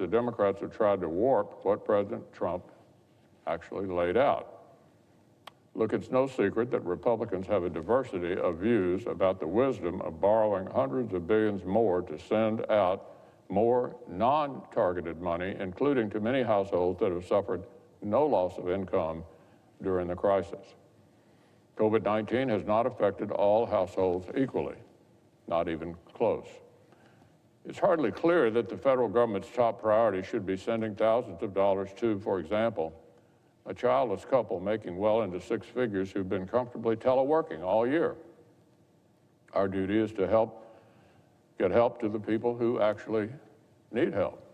the Democrats have tried to warp what President Trump actually laid out. Look, it's no secret that Republicans have a diversity of views about the wisdom of borrowing hundreds of billions more to send out more non-targeted money, including to many households that have suffered no loss of income during the crisis. COVID-19 has not affected all households equally, not even close. It's hardly clear that the federal government's top priority should be sending thousands of dollars to, for example, a childless couple making well into six figures who've been comfortably teleworking all year. Our duty is to get help to the people who actually need help,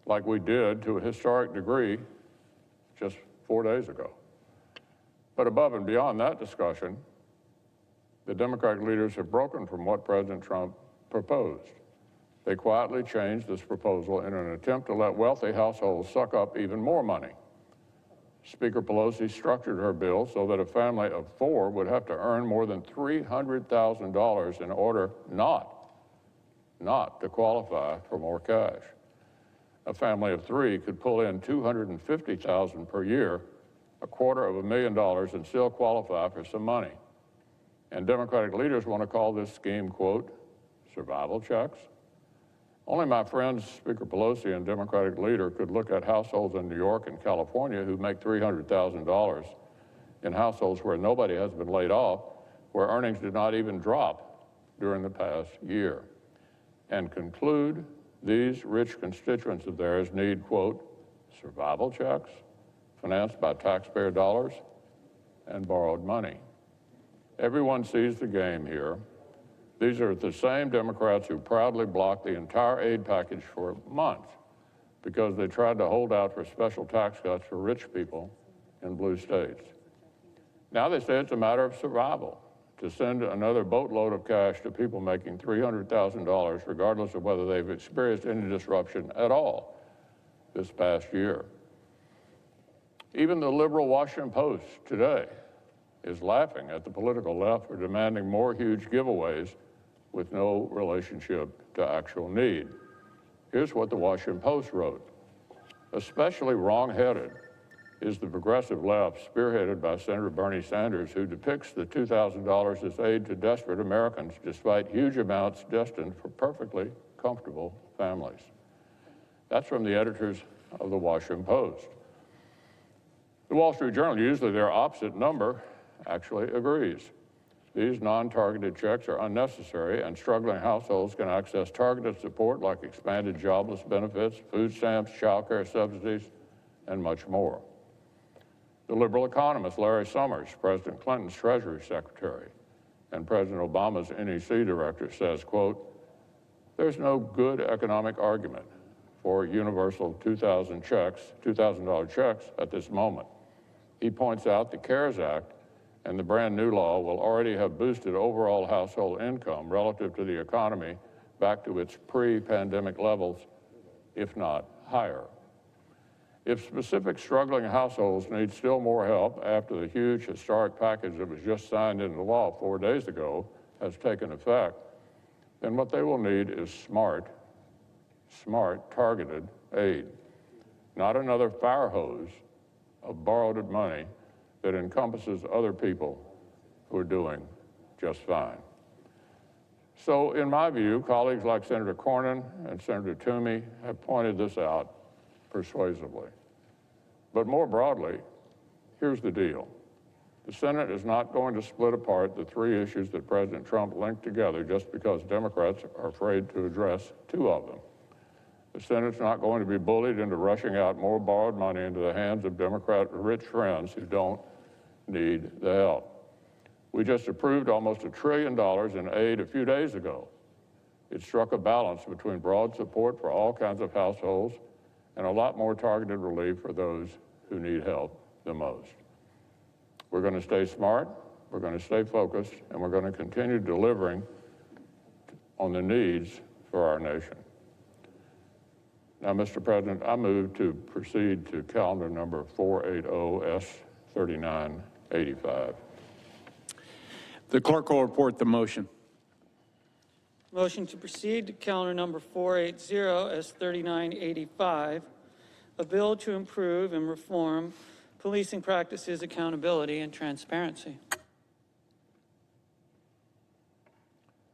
like we did to a historic degree just 4 days ago. But above and beyond that discussion, the Democratic leaders have broken from what President Trump proposed. They quietly changed this proposal in an attempt to let wealthy households suck up even more money. Speaker Pelosi structured her bill so that a family of four would have to earn more than $300,000 in order not to qualify for more cash. A family of three could pull in $250,000 per year, $250,000, and still qualify for some money. And Democratic leaders want to call this scheme, quote, survival checks. Only my friends, Speaker Pelosi and Democratic leader, could look at households in New York and California who make $300,000 in households where nobody has been laid off, where earnings did not even drop during the past year, and conclude these rich constituents of theirs need, quote, survival checks financed by taxpayer dollars and borrowed money. Everyone sees the game here. These are the same Democrats who proudly blocked the entire aid package for months because they tried to hold out for special tax cuts for rich people in blue states. Now they say it's a matter of survival to send another boatload of cash to people making $300,000, regardless of whether they've experienced any disruption at all this past year. Even the liberal Washington Post today is laughing at the political left for demanding more huge giveaways with no relationship to actual need. Here's what the Washington Post wrote. Especially wrong-headed is the progressive left, spearheaded by Senator Bernie Sanders, who depicts the $2,000 as aid to desperate Americans, despite huge amounts destined for perfectly comfortable families. That's from the editors of the Washington Post. The Wall Street Journal, usually their opposite number, actually agrees. These non-targeted checks are unnecessary, and struggling households can access targeted support like expanded jobless benefits, food stamps, child care subsidies, and much more. The liberal economist Larry Summers, President Clinton's Treasury Secretary and President Obama's NEC director, says, quote, there's no good economic argument for universal $2,000 checks at this moment. He points out the CARES Act and the brand new law will already have boosted overall household income relative to the economy back to its pre-pandemic levels, if not higher. If specific struggling households need still more help after the huge historic package that was just signed into law 4 days ago has taken effect, then what they will need is smart, targeted aid, not another fire hose of borrowed money that encompasses other people who are doing just fine. So in my view, colleagues like Senator Cornyn and Senator Toomey have pointed this out persuasively. But more broadly, here's the deal. The Senate is not going to split apart the three issues that President Trump linked together just because Democrats are afraid to address two of them. The Senate's not going to be bullied into rushing out more borrowed money into the hands of Democrat rich friends who don't need the help. We just approved almost $1 trillion in aid a few days ago. It struck a balance between broad support for all kinds of households and a lot more targeted relief for those who need help the most. We're going to stay smart, we're going to stay focused, and we're going to continue delivering on the needs for our nation. Now, Mr. President, I move to proceed to calendar number 480S3985. The clerk will report the motion. Motion to proceed to calendar number 480 as 3985, a bill to improve and reform policing practices, accountability, and transparency.